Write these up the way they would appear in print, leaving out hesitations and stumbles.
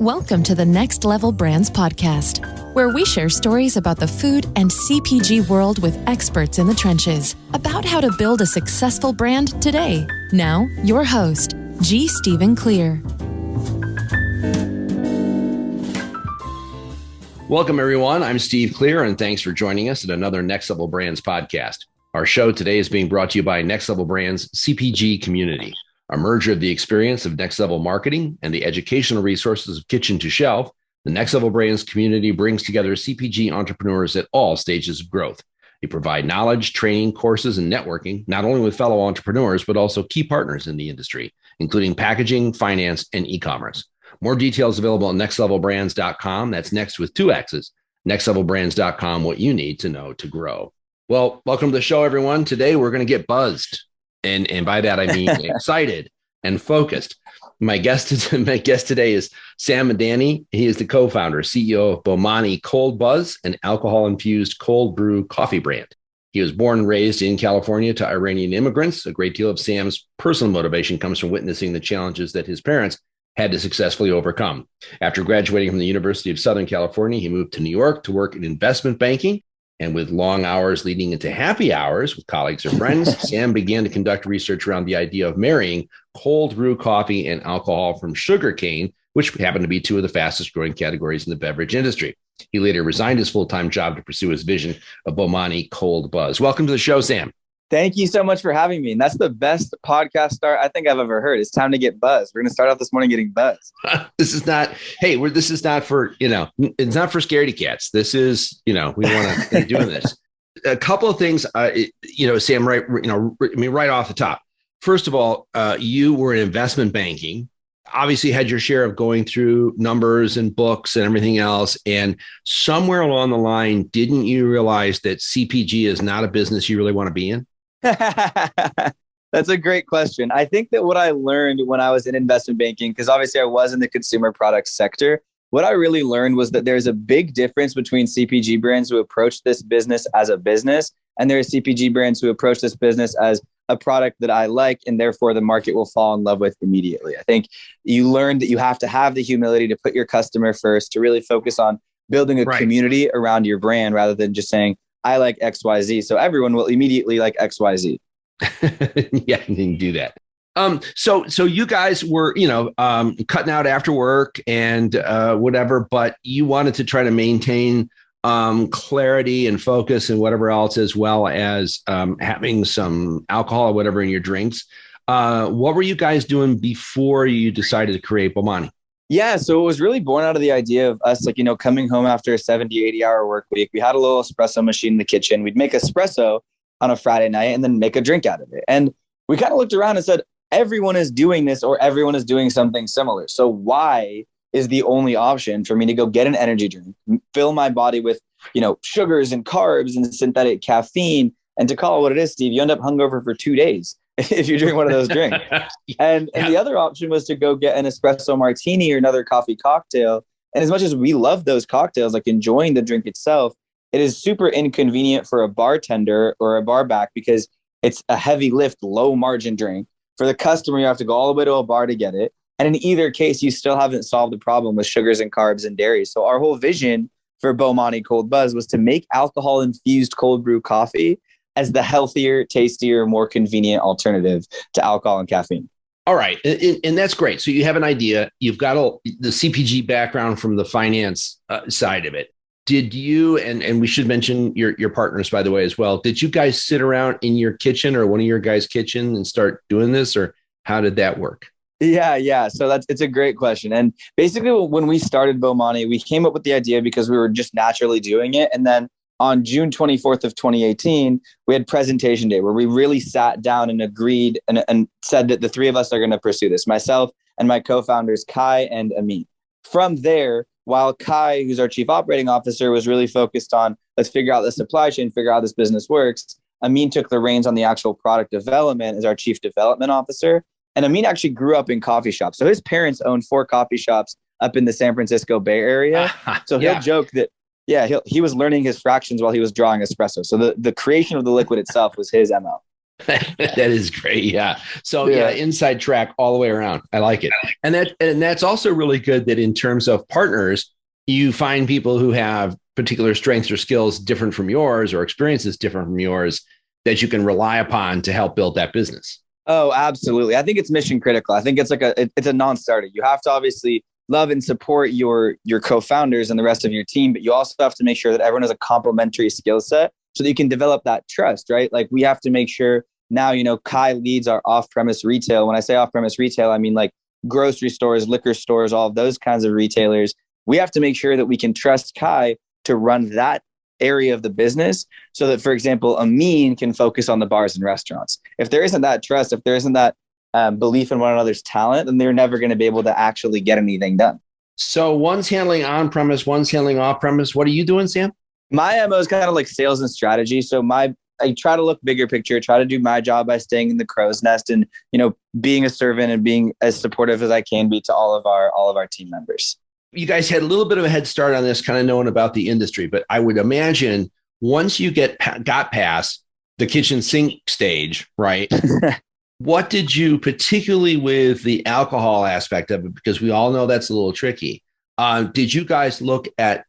Welcome to the Next Level Brands podcast, where we share stories about the food and CPG world with experts in the trenches about how to build a successful brand today. Now, your host, G. Stephen Clear. Welcome, everyone. I'm Steve Clear, and thanks for joining us at another Next Level Brands podcast. Our show today is being brought to you by Next Level Brands CPG Community, a merger of the experience of Next Level Marketing and the educational resources of Kitchen to Shelf. The Next Level Brands community brings together CPG entrepreneurs at all stages of growth. They provide knowledge, training, courses, and networking, not only with fellow entrepreneurs, but also key partners in the industry, including packaging, finance, and e-commerce. More details available at nextlevelbrands.com. That's next with two X's, nextlevelbrands.com, what you need to know to grow. Well, welcome to the show, everyone. Today, we're going to get buzzed. And by that, I mean excited and focused. My guest today is Sam Madani. He is the co-founder, CEO of BOMANI Cold Buzz, an alcohol-infused cold brew coffee brand. He was born and raised in California to Iranian immigrants. A great deal of Sam's personal motivation comes from witnessing the challenges that his parents had to successfully overcome. After graduating from the University of Southern California, he moved to New York to work in investment banking. And with long hours leading into happy hours with colleagues or friends, Sam began to conduct research around the idea of marrying cold brew coffee and alcohol from sugarcane, which happened to be two of the fastest growing categories in the beverage industry. He later resigned his full-time job to pursue his vision of BOMANI Cold Buzz. Welcome to the show, Sam. Thank you so much for having me. And that's the best podcast start I think I've ever heard. It's time to get buzzed. We're going to start off this morning getting buzzed. This is not for, it's not for scaredy cats. This is, we want to be doing this. A couple of things, Sam, right off the top. First of all, you were in investment banking, obviously had your share of going through numbers and books and everything else. And somewhere along the line, didn't you realize that CPG is not a business you really want to be in? That's a great question. I think that what I learned when I was in investment banking, because obviously I was in the consumer products sector, what I really learned was that there's a big difference between CPG brands who approach this business as a business, and there are CPG brands who approach this business as a product that I like, and therefore the market will fall in love with immediately. I think you learn that you have to have the humility to put your customer first, to really focus on building a community around your brand rather than just saying, I like XYZ, so everyone will immediately like XYZ. Yeah, you can do that. So you guys were, cutting out after work and whatever, but you wanted to try to maintain clarity and focus and whatever else, as well as having some alcohol or whatever in your drinks. What were you guys doing before you decided to create BOMANI? Yeah, so it was really born out of the idea of us, coming home after a 70, 80-hour work week. We had a little espresso machine in the kitchen. We'd make espresso on a Friday night and then make a drink out of it. And we kind of looked around and said, everyone is doing this or everyone is doing something similar. So why is the only option for me to go get an energy drink, fill my body with, sugars and carbs and synthetic caffeine, and to call it what it is, Steve, you end up hungover for 2 days if you drink one of those drinks. And the other option was to go get an espresso martini or another coffee cocktail. And as much as we love those cocktails, like enjoying the drink itself, it is super inconvenient for a bartender or a bar back because it's a heavy lift, low margin drink. For the customer, you have to go all the way to a bar to get it. And in either case, you still haven't solved the problem with sugars and carbs and dairy. So our whole vision for BOMANI Cold Buzz was to make alcohol-infused cold brew coffee as the healthier, tastier, more convenient alternative to alcohol and caffeine. All right. And that's great. So you have an idea. You've got the CPG background from the finance side of it. Did you, and we should mention your partners, by the way, as well. Did you guys sit around in your kitchen or one of your guys' kitchen and start doing this, or how did that work? Yeah. So it's a great question. And basically when we started BOMANI, we came up with the idea because we were just naturally doing it. And then on June 24th of 2018, we had presentation day where we really sat down and agreed and said that the three of us are going to pursue this, myself and my co-founders, Kai and Amit. From there, while Kai, who's our chief operating officer, was really focused on, let's figure out the supply chain, figure out how this business works, Amin took the reins on the actual product development as our chief development officer. And Amin actually grew up in coffee shops. So his parents owned 4 coffee shops up in the San Francisco Bay Area. So he'll joke that, he was learning his fractions while he was drawing espresso. So the creation of the liquid itself was his MO. That is great. Yeah. So yeah, inside track all the way around. I like it. And that's also really good that in terms of partners, you find people who have particular strengths or skills different from yours or experiences different from yours that you can rely upon to help build that business. Oh, absolutely. I think it's mission critical. I think it's like it's a non-starter. You have to obviously love and support your co-founders and the rest of your team, but you also have to make sure that everyone has a complementary skill set so that you can develop that trust, right? Like we have to make sure now, Kai leads our off-premise retail. When I say off-premise retail, I mean like grocery stores, liquor stores, all of those kinds of retailers. We have to make sure that we can trust Kai to run that area of the business so that, for example, Amin can focus on the bars and restaurants. If there isn't that trust, if there isn't that belief in one another's talent, then they're never going to be able to actually get anything done. So one's handling on-premise, one's handling off-premise. What are you doing, Sam? My MO is kind of like sales and strategy. So I try to look bigger picture, try to do my job by staying in the crow's nest and, being a servant and being as supportive as I can be to all of our team members. You guys had a little bit of a head start on this, kind of knowing about the industry, but I would imagine once you got past the kitchen sink stage, right? What did you, particularly with the alcohol aspect of it, because we all know that's a little tricky. Did you guys look at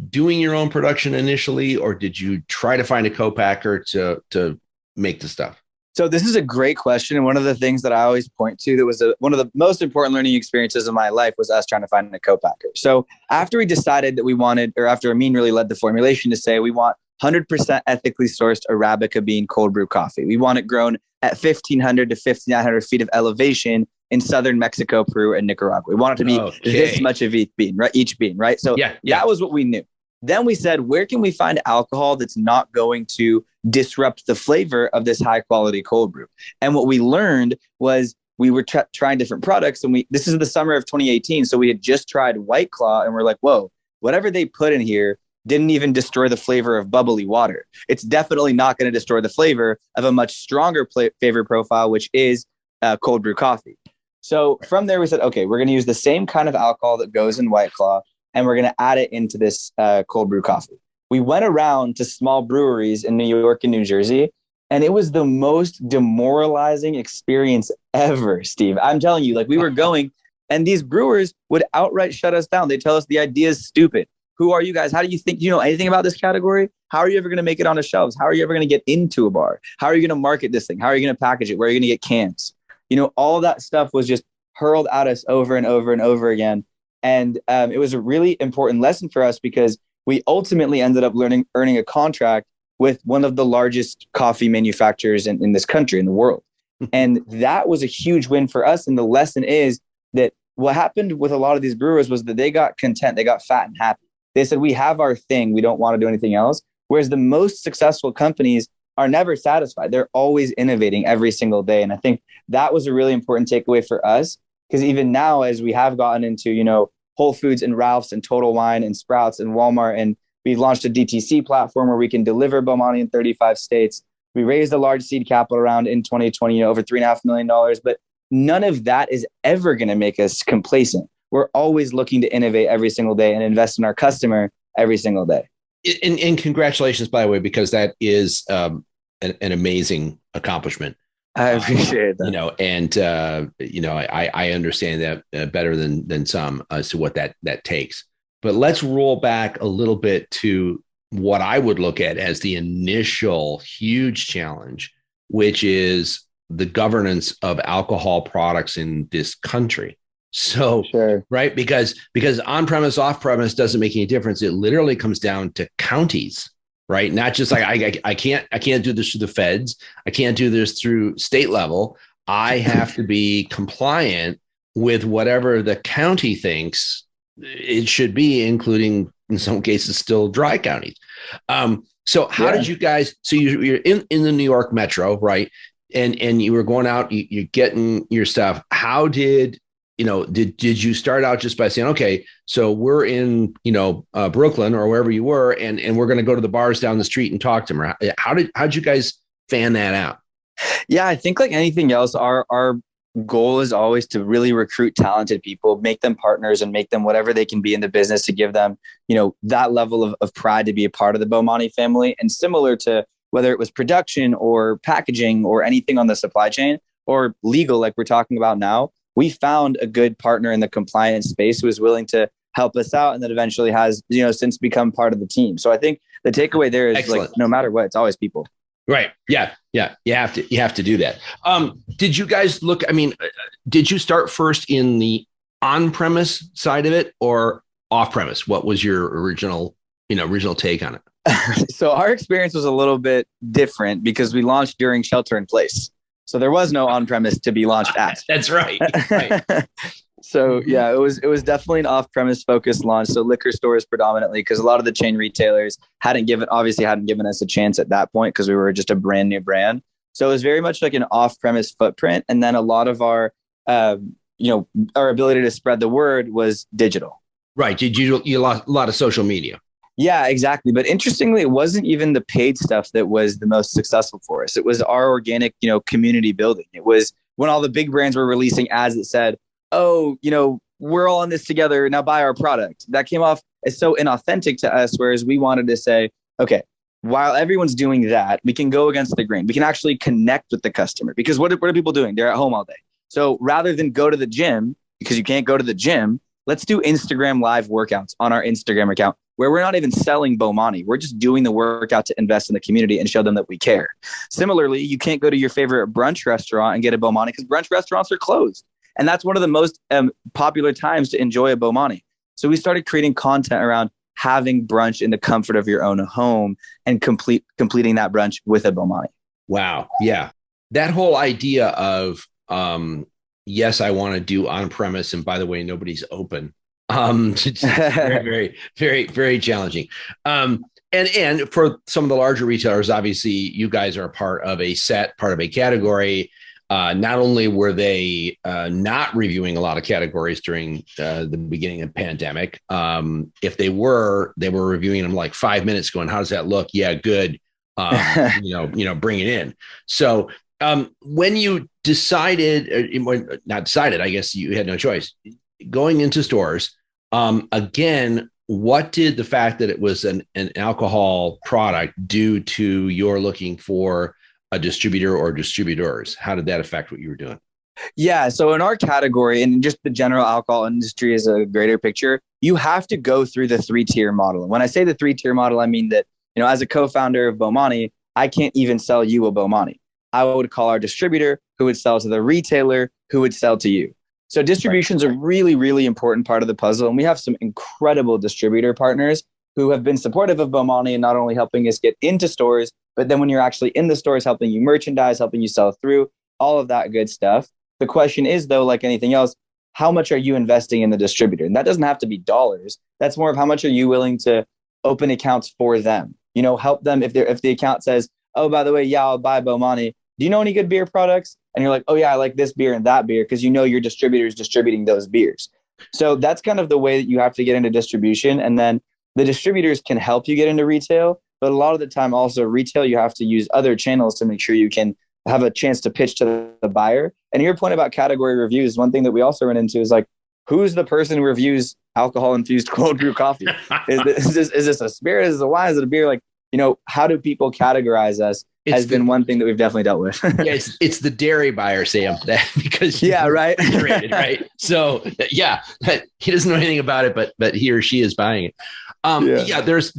doing your own production initially, or did you try to find a co-packer to make the stuff? So this is a great question. And one of the things that I always point to that was one of the most important learning experiences of my life was us trying to find a co-packer. So after we decided that we wanted, or after Amin really led the formulation to say, we want 100% ethically sourced Arabica bean cold brew coffee. We want it grown at 1,500 to 5,900 feet of elevation in southern Mexico, Peru, and Nicaragua. We want it to be this much of each bean, right? So that was what we knew. Then we said, where can we find alcohol that's not going to disrupt the flavor of this high quality cold brew? And what we learned was we were trying different products. And this is the summer of 2018. So we had just tried White Claw and we're like, whoa, whatever they put in here didn't even destroy the flavor of bubbly water. It's definitely not going to destroy the flavor of a much stronger flavor profile, which is cold brew coffee. So from there, we said, okay, we're going to use the same kind of alcohol that goes in White Claw, and we're going to add it into this cold brew coffee. We went around to small breweries in New York and New Jersey, and it was the most demoralizing experience ever, Steve. I'm telling you, like we were going, and these brewers would outright shut us down. They tell us the idea is stupid. Who are you guys? How do you think you know anything about this category? How are you ever going to make it on the shelves? How are you ever going to get into a bar? How are you going to market this thing? How are you going to package it? Where are you going to get cans? All that stuff was just hurled at us over and over and over again. And it was a really important lesson for us because we ultimately ended up earning a contract with one of the largest coffee manufacturers in this country, in the world. And that was a huge win for us. And the lesson is that what happened with a lot of these brewers was that they got content, they got fat and happy. They said, we have our thing, we don't want to do anything else. Whereas the most successful companies are never satisfied. They're always innovating every single day. And I think that was a really important takeaway for us. Because even now, as we have gotten into, Whole Foods and Ralph's and Total Wine and Sprouts and Walmart, and we've launched a DTC platform where we can deliver BOMANI in 35 states. We raised a large seed capital round in 2020, over $3.5 million. But none of that is ever going to make us complacent. We're always looking to innovate every single day and invest in our customer every single day. And congratulations, by the way, because that is an amazing accomplishment. I appreciate that. I understand that better than some as to what that takes. But let's roll back a little bit to what I would look at as the initial huge challenge, which is the governance of alcohol products in this country. So, sure. Right, because on-premise, off-premise doesn't make any difference. It literally comes down to counties. Right. Not just like I can't do this through the feds. I can't do this through state level. I have to be compliant with whatever the county thinks it should be, including in some cases still dry counties. So how did you guys? So you're in the New York metro, right? And you were going out, you're getting your stuff. How did did you start out just by saying, okay, so we're in, Brooklyn or wherever you were, and we're going to go to the bars down the street and talk to them? How'd you guys fan that out? Yeah, I think like anything else, our goal is always to really recruit talented people, make them partners and make them whatever they can be in the business to give them, that level of pride to be a part of the BOMANI family. And similar to whether it was production or packaging or anything on the supply chain or legal, like we're talking about now, we found a good partner in the compliance space who was willing to help us out, and that eventually has, since become part of the team. So I think the takeaway there is Excellent. like, no matter what, it's always people. Right. Yeah. Yeah. You have to do that. Did you guys did you start first in the on-premise side of it or off-premise? What was your original take on it? So our experience was a little bit different because we launched during shelter in place. So there was no on-premise to be launched at. That's right. Right. So yeah, it was definitely an off-premise focused launch. So liquor stores predominantly, because a lot of the chain retailers hadn't given us a chance at that point because we were just a brand new brand. So it was very much like an off-premise footprint. And then a lot of our, our ability to spread the word was digital. Right. You lost a lot of social media. Yeah, exactly. But interestingly, it wasn't even the paid stuff that was the most successful for us. It was our organic, community building. It was when all the big brands were releasing ads that said, oh, we're all in this together. Now buy our product. That came off as so inauthentic to us. Whereas we wanted to say, okay, while everyone's doing that, we can go against the grain. We can actually connect with the customer, because what are people doing? They're at home all day. So rather than go to the gym, because you can't go to the gym, let's do Instagram live workouts on our Instagram account where we're not even selling BOMANI. We're just doing the workout to invest in the community and show them that we care. Similarly, you can't go to your favorite brunch restaurant and get a BOMANI because brunch restaurants are closed. And that's one of the most popular times to enjoy a BOMANI. So we started creating content around having brunch in the comfort of your own home and completing that brunch with a BOMANI. Wow. Yeah. That whole idea of, yes, I want to do on-premise. And by the way, nobody's open. It's very, very, very, very challenging. And for some of the larger retailers, obviously you guys are part of a category. Not only were they not reviewing a lot of categories during the beginning of the pandemic, if they were reviewing them like 5 minutes going, how does that look? Yeah, good. Bring it in. So when you not decided, I guess you had no choice, going into stores, again, what did the fact that it was an alcohol product do to your looking for a distributor or distributors? How did that affect what you were doing? Yeah. So in our category and just the general alcohol industry as a greater picture, you have to go through the 3-tier model. And when I say the 3-tier model, I mean that, as a co-founder of BOMANI, I can't even sell you a BOMANI. I would call our distributor who would sell to the retailer who would sell to you. So distribution is a really, really important part of the puzzle. And we have some incredible distributor partners who have been supportive of BOMANI and not only helping us get into stores, but then when you're actually in the stores, helping you merchandise, helping you sell through, all of that good stuff. The question is, though, like anything else, how much are you investing in the distributor? And that doesn't have to be dollars. That's more of how much are you willing to open accounts for them? Help them if the account says, oh, by the way, yeah, I'll buy BOMANI. Do you know any good beer products? And you're like, oh, yeah, I like this beer and that beer, because your distributor is distributing those beers. So that's kind of the way that you have to get into distribution. And then the distributors can help you get into retail. But a lot of the time also retail, you have to use other channels to make sure you can have a chance to pitch to the buyer. And your point about category reviews, one thing that we also run into is like, who's the person who reviews alcohol-infused cold brew coffee? Is this a spirit? Is this a wine? Is it a beer? Like, how do people categorize us has been one thing that we've definitely dealt with. Yeah, it's the dairy buyer, Sam, because right. Right. So yeah, he doesn't know anything about it, but he or she is buying it. There's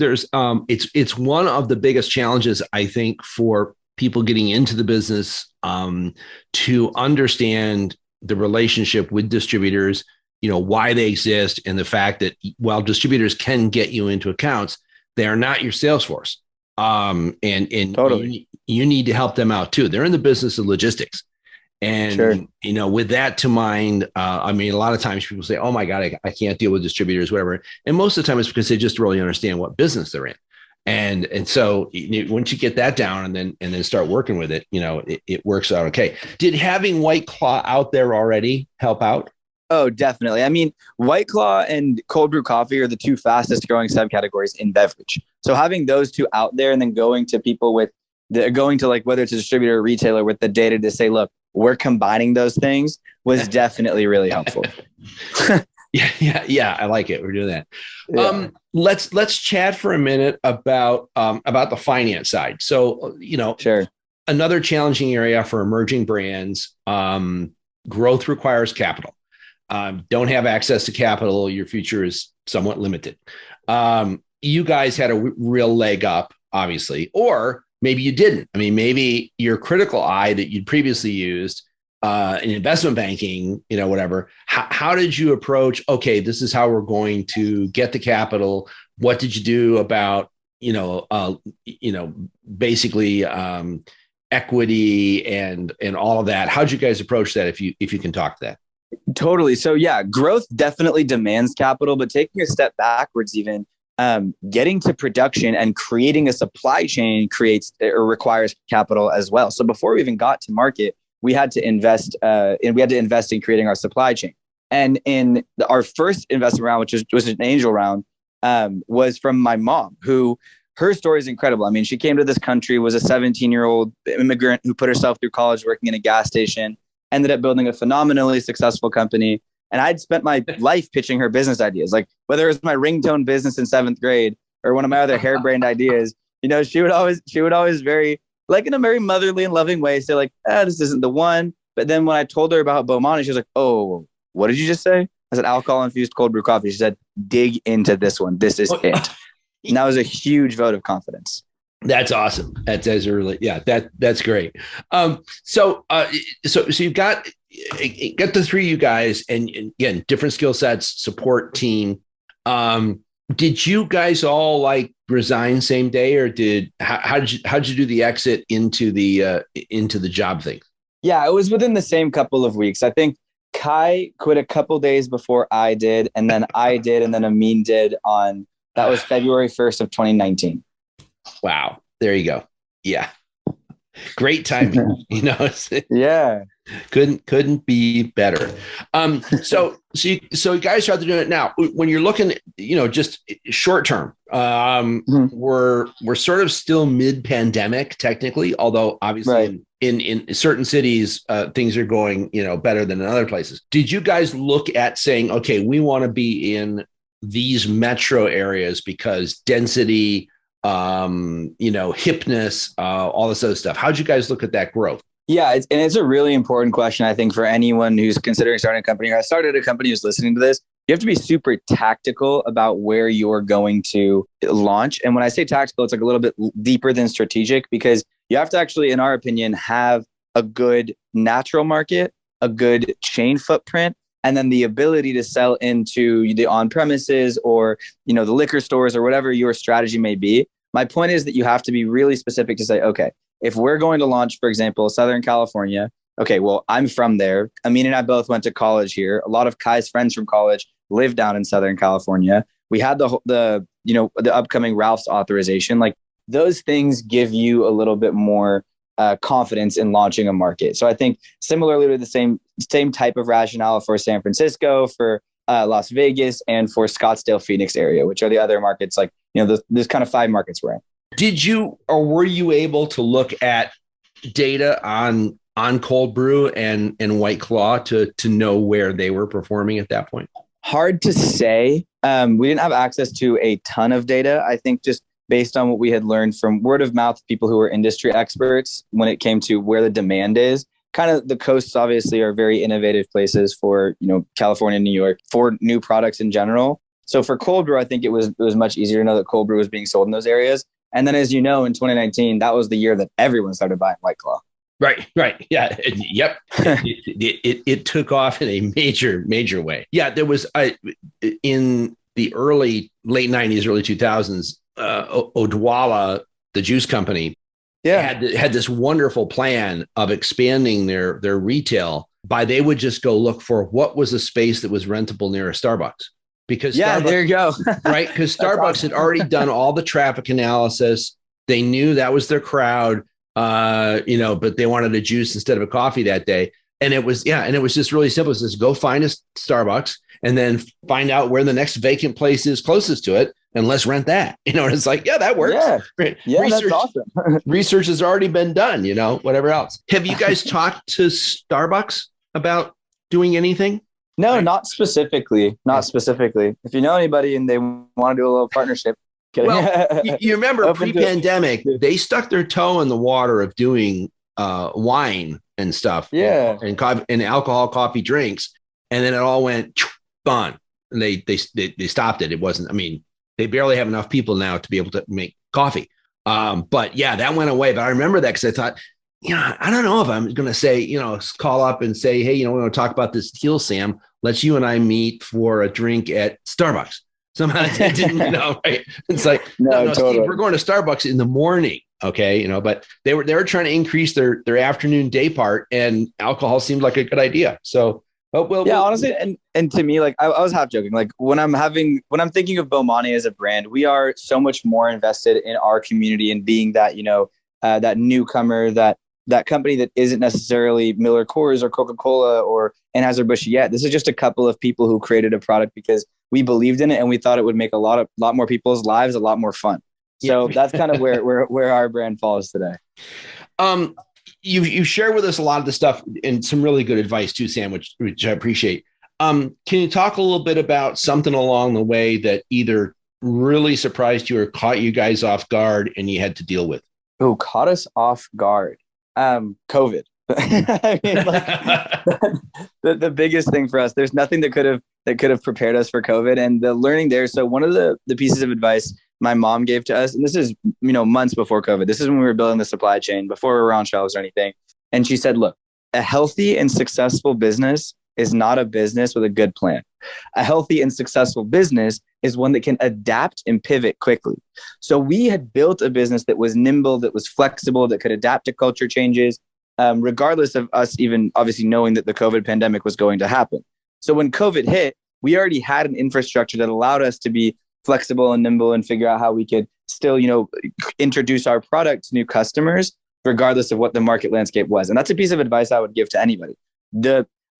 it's one of the biggest challenges, I think, for people getting into the business, to understand the relationship with distributors, why they exist, and the fact that while distributors can get you into accounts, they are not your sales force. And totally. You need to help them out too. They're in the business of logistics. And, sure. With that to mind, a lot of times people say, oh my God, I can't deal with distributors, whatever. And most of the time it's because they just really understand what business they're in. And so once you get that down and then start working with it, it works out okay. Did having White Claw out there already help out? Oh, definitely. White Claw and cold brew coffee are the two fastest growing subcategories in beverage. So having those two out there and then going to people whether it's a distributor or retailer with the data to say, look, we're combining those things was definitely really helpful. Yeah. I like it. We're doing that. Yeah. Let's chat for a minute about the finance side. So, Sure. another challenging area for emerging brands. Growth requires capital. Don't have access to capital, your future is somewhat limited. You guys had a real leg up, obviously, or maybe you didn't. I mean, maybe your critical eye that you'd previously used in investment banking, whatever. How did you approach? Okay, this is how we're going to get the capital. What did you do about basically equity and all of that? How'd you guys approach that? If you can talk to that. Totally. So yeah, growth definitely demands capital, but taking a step backwards, even getting to production and creating a supply chain requires capital as well. So before we even got to market, we had to invest in creating our supply chain. And in our first investment round, which was an angel round, was from my mom, who her story is incredible. I mean, she came to this country, was a 17-year-old immigrant who put herself through college working in a gas station, ended up building a phenomenally successful company. And I'd spent my life pitching her business ideas, like whether it was my ringtone business in 7th grade or one of my other harebrained ideas. She would always very, like in a very motherly and loving way, say like, this isn't the one. But then when I told her about BOMANI, she was like, oh, what did you just say? I said, alcohol-infused cold brew coffee. She said, dig into this one. This is it. And that was a huge vote of confidence. That's awesome. That's that's great. So you've got the three of you guys, and again, different skill sets, support team. Did you guys all like resign same day, or how'd you do the exit into the job thing? Yeah, it was within the same couple of weeks. I think Kai quit a couple days before I did, and then I did, and then Amin did that was February 1st of 2019. Wow. There you go. Yeah. Great timing. Yeah. Couldn't be better. So you guys are doing it now. When you're looking, just short term, we're sort of still mid-pandemic technically, although obviously right. in certain cities, things are going, better than in other places. Did you guys look at saying, okay, we want to be in these metro areas because density, hipness, all this other stuff? How'd you guys look at that growth? Yeah, it's a really important question, I think, for anyone who's considering starting a company. I started a company who's listening to this. You have to be super tactical about where you're going to launch. And when I say tactical, it's like a little bit deeper than strategic, because you have to actually, in our opinion, have a good natural market, a good chain footprint, and then the ability to sell into the on-premises or, the liquor stores or whatever your strategy may be. My point is that you have to be really specific to say, okay, if we're going to launch, for example, Southern California, okay, well, I'm from there. Amin and I both went to college here. A lot of Kai's friends from college live down in Southern California. We had the upcoming Ralph's authorization. Like, those things give you a little bit more confidence in launching a market. So I think similarly to the same type of rationale for San Francisco, for Las Vegas, and for Scottsdale, Phoenix area, which are the other markets, like, there's kind of 5 markets we're in. Did you, or were you able to look at data on cold brew and White Claw to know where they were performing at that point? Hard to say. We didn't have access to a ton of data. I think just based on what we had learned from word of mouth, people who were industry experts when it came to where the demand is. Kind of the coasts obviously are very innovative places for, California, New York, for new products in general. So for cold brew, I think it was much easier to know that cold brew was being sold in those areas. And then, as you know, in 2019, that was the year that everyone started buying White Claw. Right. Yeah. Yep. It took off in a major way. Yeah. There was in the late 90s, early 2000s, Odwalla, the juice company, had this wonderful plan of expanding their retail by they would just go look for what was a space that was rentable near a Starbucks. Because there you go. Right. Because Starbucks had already done all the traffic analysis. They knew that was their crowd, but they wanted a juice instead of a coffee that day. And it was just really simple. It's just go find a Starbucks and then find out where the next vacant place is closest to it. And let's rent that, and it's like, yeah, that works. Yeah, research, that's awesome. Research has already been done, whatever else. Have you guys talked to Starbucks about doing anything? No, right? not specifically. Not specifically. If you know anybody and they want to do a little partnership, kidding. Well, you remember Open to- pre-pandemic, they stuck their toe in the water of doing wine and stuff, Yeah. and coffee, and alcohol coffee drinks, and then it all went gone, and they stopped it. It wasn't. I mean, they barely have enough people now to be able to make coffee. But yeah, that went away. But I remember that because I thought, I don't know if I'm going to say, call up and say, hey, we want to talk about this deal, Sam. Let's you and I meet for a drink at Starbucks. Somehow it didn't, right? It's like, no, totally. Steve, we're going to Starbucks in the morning. Okay. But they were trying to increase their afternoon day part, and alcohol seemed like a good idea. So, honestly. And to me, like I was half joking, like when I'm thinking of BOMANI as a brand, we are so much more invested in our community and being that, that newcomer, that company that isn't necessarily Miller Coors or Coca-Cola or Anheuser-Busch yet. This is just a couple of people who created a product because we believed in it and we thought it would make a lot more people's lives a lot more fun. So that's kind of where our brand falls today. You share with us a lot of the stuff and some really good advice too, Sam, which I appreciate. Can you talk a little bit about something along the way that either really surprised you or caught you guys off guard and you had to deal with? Oh, caught us off guard. COVID. I mean, the biggest thing for us, there's nothing that could have prepared us for COVID and the learning there. So one of the pieces of advice my mom gave to us, and this is, months before COVID, this is when we were building the supply chain, before we were on shelves or anything. And she said, look, a healthy and successful business is not a business with a good plan. A healthy and successful business is one that can adapt and pivot quickly. So we had built a business that was nimble, that was flexible, that could adapt to culture changes, regardless of us even obviously knowing that the COVID pandemic was going to happen. So when COVID hit, we already had an infrastructure that allowed us to be flexible and nimble and figure out how we could still, introduce our product to new customers, regardless of what the market landscape was. And that's a piece of advice I would give to anybody.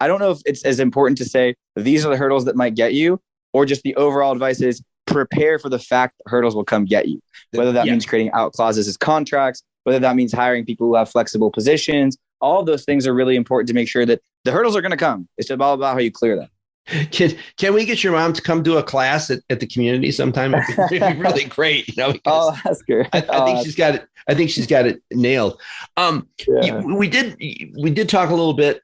I don't know if it's as important to say these are the hurdles that might get you, or just the overall advice is prepare for the fact that hurdles will come get you. Whether that means creating out clauses as contracts, whether that means hiring people who have flexible positions, all of those things are really important to make sure that the hurdles are going to come. It's all about how you clear them. Can we get your mom to come do a class at the community sometime? It'd be really great. I'll ask her. I think she's got it. I think she's got it nailed. We did talk a little bit,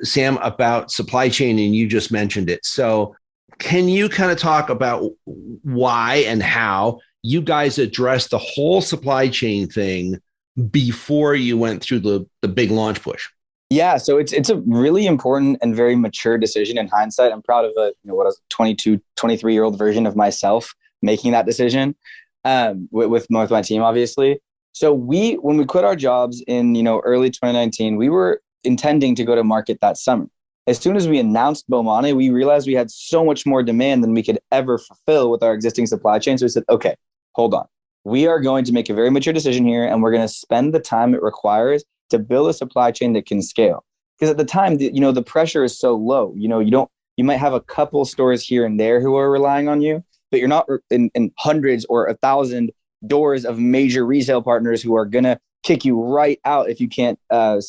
Sam, about supply chain, and you just mentioned it. So can you kind of talk about why and how you guys addressed the whole supply chain thing before you went through the big launch push? Yeah, so it's a really important and very mature decision in hindsight. I'm proud of a 22, 23-year-old version of myself making that decision with my team, obviously. So when we quit our jobs in early 2019, we were intending to go to market that summer. As soon as we announced BOMANI, we realized we had so much more demand than we could ever fulfill with our existing supply chain. So we said, okay, hold on. We are going to make a very mature decision here, and we're going to spend the time it requires to build a supply chain that can scale. Because at the time, the pressure is so low. You might have a couple stores here and there who are relying on you, but you're not in hundreds or 1,000 doors of major resale partners who are gonna kick you right out if you can't supply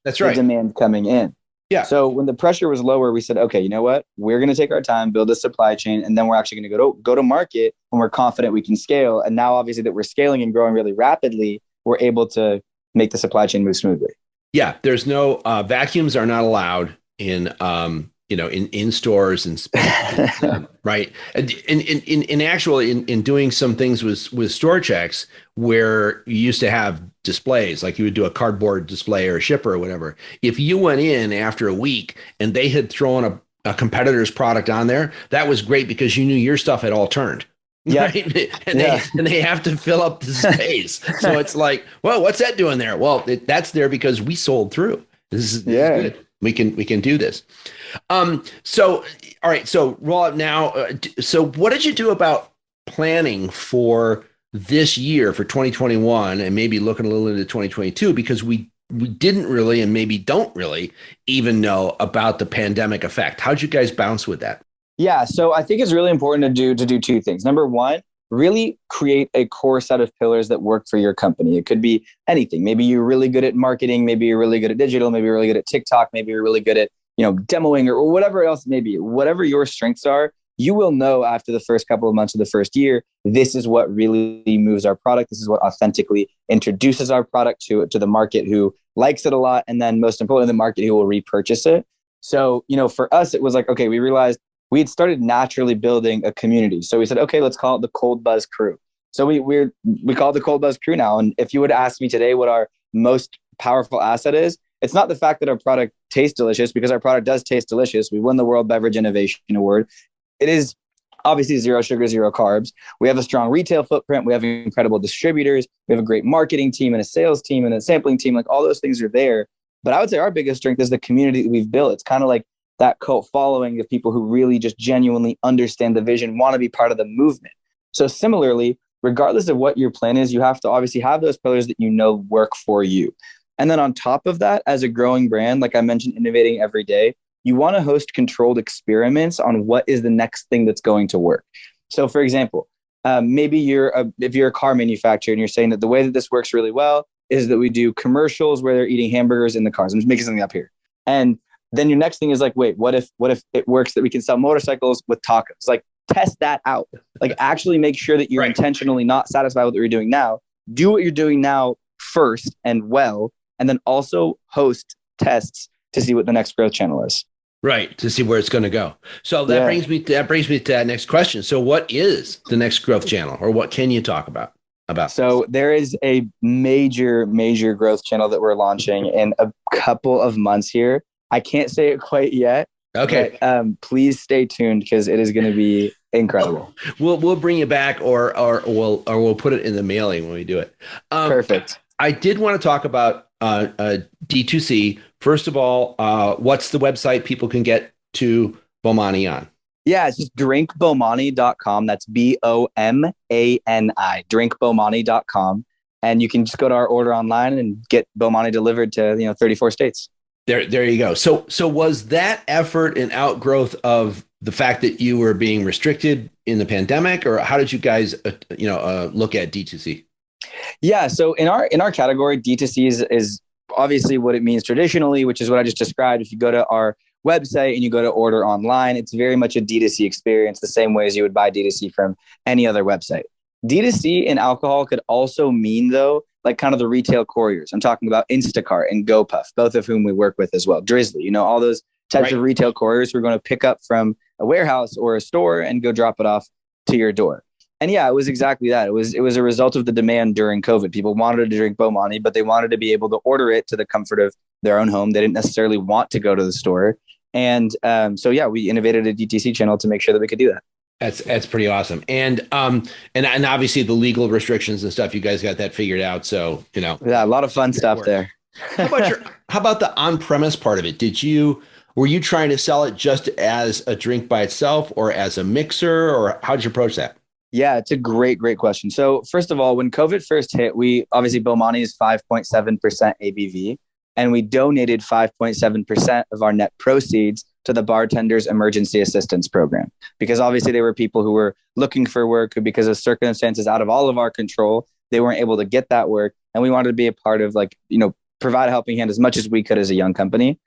the demand coming in. Yeah. So when the pressure was lower, we said, okay, you know what? We're going to take our time, build a supply chain, and then we're actually going to go to market when we're confident we can scale. And now, obviously, that we're scaling and growing really rapidly, we're able to make the supply chain move smoothly. Yeah, there's no vacuums are not allowed in stores and right. And in doing some things with store checks where you used to have displays, like you would do a cardboard display or a shipper or whatever. If you went in after a week and they had thrown a competitor's product on there, that was great because you knew your stuff had all turned. Yeah. Right? And they have to fill up the space. So it's like, well, what's that doing there? Well, that's there because we sold through. This is good. We can do this. So, all right. So roll out now. So what did you do about planning for this year, for 2021, and maybe looking a little into 2022, because we didn't really, and maybe don't really even know about the pandemic effect. How'd you guys bounce with that? Yeah. So I think it's really important to do two things. Number one, really create a core set of pillars that work for your company. It could be anything. Maybe you're really good at marketing. Maybe you're really good at digital. Maybe you're really good at TikTok. Maybe you're really good at, demoing or whatever else it may be. Whatever your strengths are, you will know after the first couple of months of the first year, this is what really moves our product. This is what authentically introduces our product to the market who likes it a lot. And then most importantly, the market who will repurchase it. So, for us, it was like, okay, we realized we had started naturally building a community. So we said, okay, let's call it the Cold Buzz Crew. So we call it the Cold Buzz Crew now. And if you would ask me today what our most powerful asset is, it's not the fact that our product tastes delicious, because our product does taste delicious. We won the World Beverage Innovation Award. It is obviously 0 sugar, 0 carbs. We have a strong retail footprint. We have incredible distributors. We have a great marketing team and a sales team and a sampling team. Like all those things are there. But I would say our biggest strength is the community that we've built. It's kind of like that cult following of people who really just genuinely understand the vision, want to be part of the movement. So similarly, regardless of what your plan is, you have to obviously have those pillars that work for you. And then on top of that, as a growing brand, like I mentioned, innovating every day, you want to host controlled experiments on what is the next thing that's going to work. So for example, maybe if you're a car manufacturer and you're saying that the way that this works really well is that we do commercials where they're eating hamburgers in the cars. I'm just making something up here. And then your next thing is like, wait, what if it works that we can sell motorcycles with tacos? Like test that out. Like actually make sure that you're intentionally not satisfied with what you're doing now. Do what you're doing now first and well, and then also host tests to see what the next growth channel is. Right, to see where it's going to go. So that brings me to that next question. So what is the next growth channel, or what can you talk about? So there is a major growth channel that we're launching in a couple of months here. I can't say it quite yet. Okay. But, please stay tuned because it is going to be incredible. We'll bring you back, or we'll put it in the mailing when we do it. Perfect. I did want to talk about D2C. First of all, what's the website people can get to BOMANI on? Yeah, it's just drinkbomani.com. That's BOMANI, drinkbomani.com. And you can just go to our order online and get BOMANI delivered to 34 states. There you go. So was that effort an outgrowth of the fact that you were being restricted in the pandemic, or how did you guys look at D2C? Yeah, so in our category, D2C is obviously what it means traditionally, which is what I just described. If you go to our website and you go to order online, it's very much a D2C experience, the same way as you would buy D2C from any other website. D2C in alcohol could also mean, though, like kind of the retail couriers. I'm talking about Instacart and GoPuff, both of whom we work with as well. Drizzly, all those types of retail couriers who are going to pick up from a warehouse or a store and go drop it off to your door. And yeah, it was exactly that. It was a result of the demand during COVID. People wanted to drink BOMANI, but they wanted to be able to order it to the comfort of their own home. They didn't necessarily want to go to the store. And so we innovated a DTC channel to make sure that we could do that. That's pretty awesome. And obviously the legal restrictions and stuff, you guys got that figured out. So, yeah, a lot of fun stuff there. How about the on-premise part of it? Were you trying to sell it just as a drink by itself, or as a mixer, or how did you approach that? Yeah, it's a great question. So first of all, when COVID first hit, BOMANI is 5.7% ABV, and we donated 5.7% of our net proceeds to the Bartenders Emergency Assistance Program, because obviously there were people who were looking for work who, because of circumstances out of all of our control, they weren't able to get that work. And we wanted to be a part of provide a helping hand as much as we could as a young company.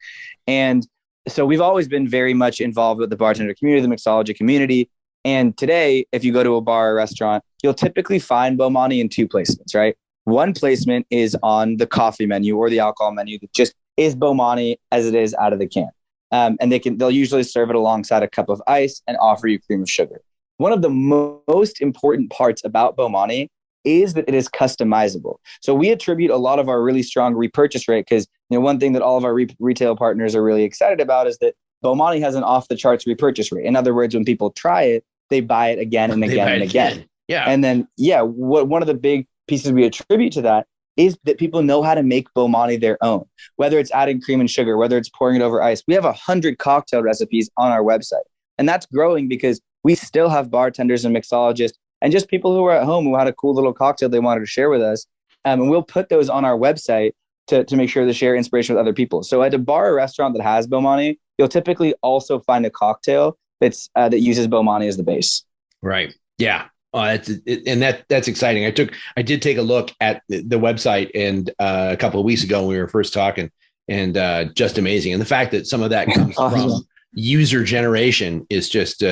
And so we've always been very much involved with the bartender community, the mixology community. And today, if you go to a bar or restaurant, you'll typically find BOMANI in 2 placements, right? One placement is on the coffee menu or the alcohol menu that just is BOMANI as it is out of the can. And they'll usually serve it alongside a cup of ice and offer you cream of sugar. One of the most important parts about BOMANI is that it is customizable. So we attribute a lot of our really strong repurchase rate, because one thing that all of our retail partners are really excited about is that BOMANI has an off the charts repurchase rate. In other words, when people try it, they buy it again and again and again. Yeah. And then, one of the big pieces we attribute to that is that people know how to make BOMANI their own, whether it's adding cream and sugar, whether it's pouring it over ice. We have 100 cocktail recipes on our website. And that's growing because we still have bartenders and mixologists and just people who are at home who had a cool little cocktail they wanted to share with us. And we'll put those on our website to make sure to share inspiration with other people. So at a bar or restaurant that has BOMANI, you'll typically also find a cocktail that uses BOMANI as the base. Right. Yeah. That's exciting. I did take a look at the website and a couple of weeks ago when we were first talking, and just amazing. And the fact that some of that comes from user generation is just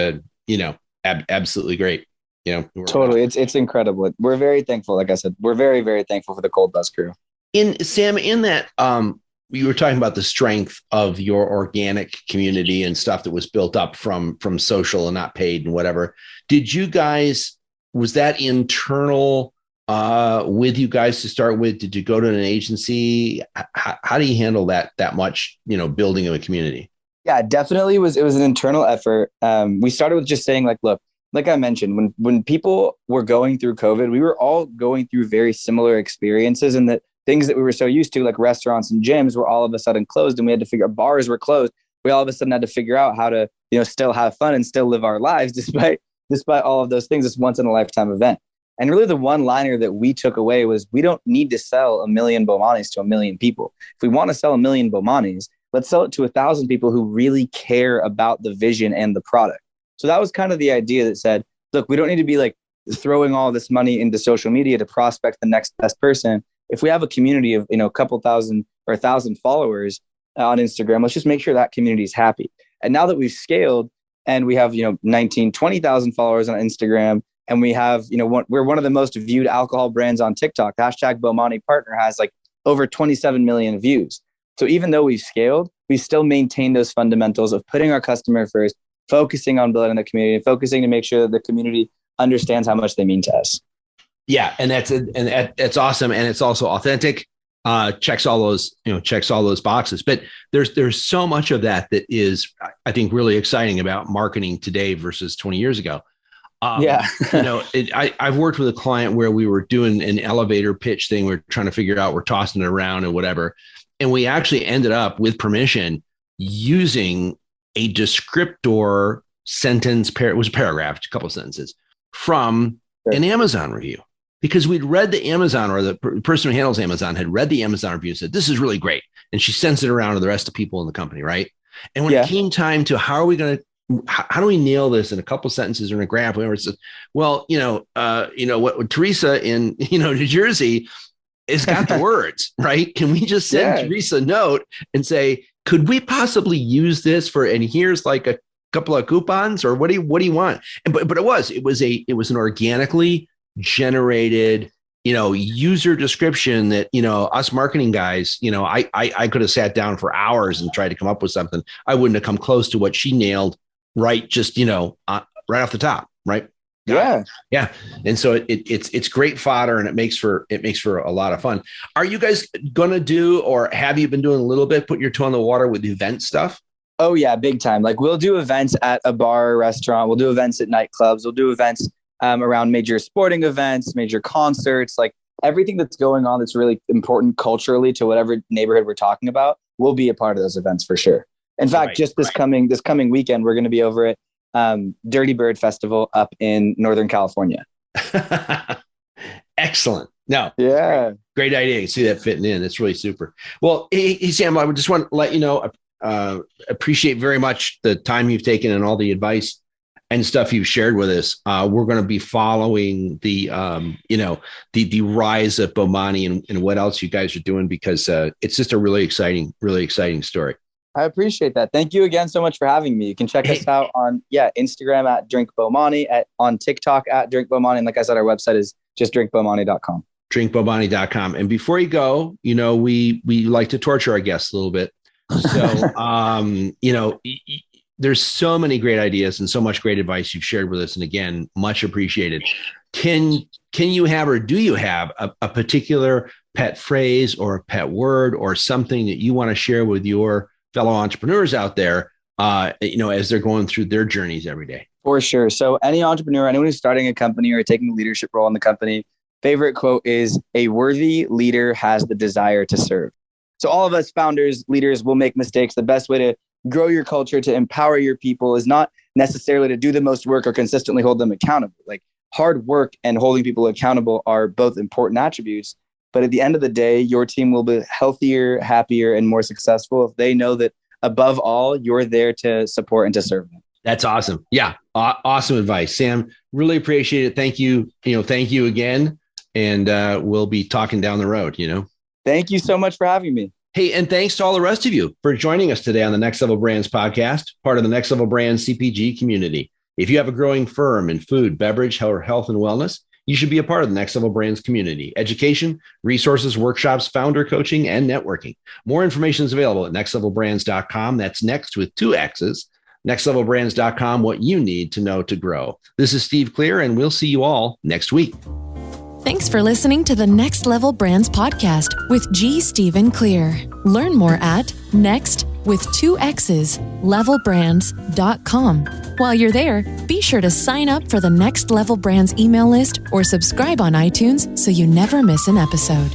absolutely great. Totally, it's incredible. We're very thankful. Like I said, we're very, very thankful for the Cold Buzz crew. Sam, in that you were talking about the strength of your organic community and stuff that was built up from social and not paid and whatever. Did you guys? Was that internal with you guys to start with? Did you go to an agency? How do you handle that much, building of a community? Yeah, definitely. It was an internal effort. We started with just saying look, like I mentioned, when people were going through COVID, we were all going through very similar experiences, and that things that we were so used to, like restaurants and gyms, were all of a sudden closed, and we had to figure bars were closed. We all of a sudden had to figure out how to, still have fun and still live our lives despite all of those things. It's once in a lifetime event. And really the one liner that we took away was, we don't need to sell 1 million BOMANIs to 1 million people. If we want to sell 1 million BOMANIs, let's sell it to 1,000 people who really care about the vision and the product. So that was kind of the idea that said, look, we don't need to be throwing all this money into social media to prospect the next best person. If we have a community of, a couple thousand or 1,000 followers on Instagram, let's just make sure that community is happy. And now that we've scaled, and we have, 20,000 followers on Instagram. And we have, we're one of the most viewed alcohol brands on TikTok. Hashtag BOMANI partner has over 27 million views. So even though we've scaled, we still maintain those fundamentals of putting our customer first, focusing on building the community, and focusing to make sure that the community understands how much they mean to us. Yeah. And that's awesome. And it's also authentic. Checks all those boxes, but there's so much of that is, I think, really exciting about marketing today versus 20 years ago. I've worked with a client where we were doing an elevator pitch thing. We're trying to figure out, we're tossing it around and whatever. And we actually ended up, with permission, using a descriptor sentence, it was a paragraph, a couple of sentences from an Amazon review. Because we'd read the Amazon, or the person who handles Amazon had read the Amazon review and said, this is really great. And she sends it around to the rest of the people in the company, right? And when it came time to how do we nail this in a couple sentences or in a graph, whatever, it says, well, what Teresa in, New Jersey has got the words, right? Can we just send Teresa a note and say, could we possibly use this and here's a couple of coupons, or what do you want? But it was an organically generated, user description that, us marketing guys, I could have sat down for hours and tried to come up with something. I wouldn't have come close to what she nailed, right? Just, right off the top. Right. Yeah. Yeah. And so it's great fodder, and it makes for a lot of fun. Are you guys going to do, or have you been doing a little bit, put your toe in the water with event stuff? Oh yeah. Big time. We'll do events at a bar or restaurant. We'll do events at nightclubs. We'll do events around major sporting events, major concerts, everything that's going on that's really important culturally to whatever neighborhood we're talking about. We'll be a part of those events for sure. In fact, this coming weekend, we're going to be over at Dirty Bird Festival up in Northern California. Excellent. No. Yeah. Great idea. You see that fitting in. It's really super. Well, hey, Sam, I would just want to let you know, appreciate very much the time you've taken and all the advice and stuff you've shared with us. We're going to be following the rise of BOMANI and what else you guys are doing, because it's just a really exciting story. I appreciate that. Thank you again so much for having me. You can check us out on Instagram at drinkbomani, on TikTok at drinkbomani. And like I said, our website is just drinkbomani.com. Drinkbomani.com. And before you go, we like to torture our guests a little bit. So, there's so many great ideas and so much great advice you've shared with us. And again, much appreciated. Can you have, or do you have a particular pet phrase or a pet word or something that you want to share with your fellow entrepreneurs out there, as they're going through their journeys every day? For sure. So any entrepreneur, anyone who's starting a company or taking a leadership role in the company, favorite quote is, a worthy leader has the desire to serve. So all of us founders, leaders will make mistakes. The best way to grow your culture, to empower your people, is not necessarily to do the most work or consistently hold them accountable. Hard work and holding people accountable are both important attributes. But at the end of the day, your team will be healthier, happier, and more successful if they know that above all, you're there to support and to serve them. That's awesome. Yeah. Awesome advice, Sam. Really appreciate it. Thank you. Thank you again. And we'll be talking down the road, Thank you so much for having me. Hey, and thanks to all the rest of you for joining us today on the Next Level Brands podcast, part of the Next Level Brands CPG community. If you have a growing firm in food, beverage, or health and wellness, you should be a part of the Next Level Brands community. Education, resources, workshops, founder coaching, and networking. More information is available at nextlevelbrands.com. That's next with 2 X's. Nextlevelbrands.com, what you need to know to grow. This is Steve Clear, and we'll see you all next week. Thanks for listening to the Next Level Brands podcast with G. Stephen Clear. Learn more at next with 2 X's levelbrands.com. While you're there, be sure to sign up for the Next Level Brands email list or subscribe on iTunes so you never miss an episode.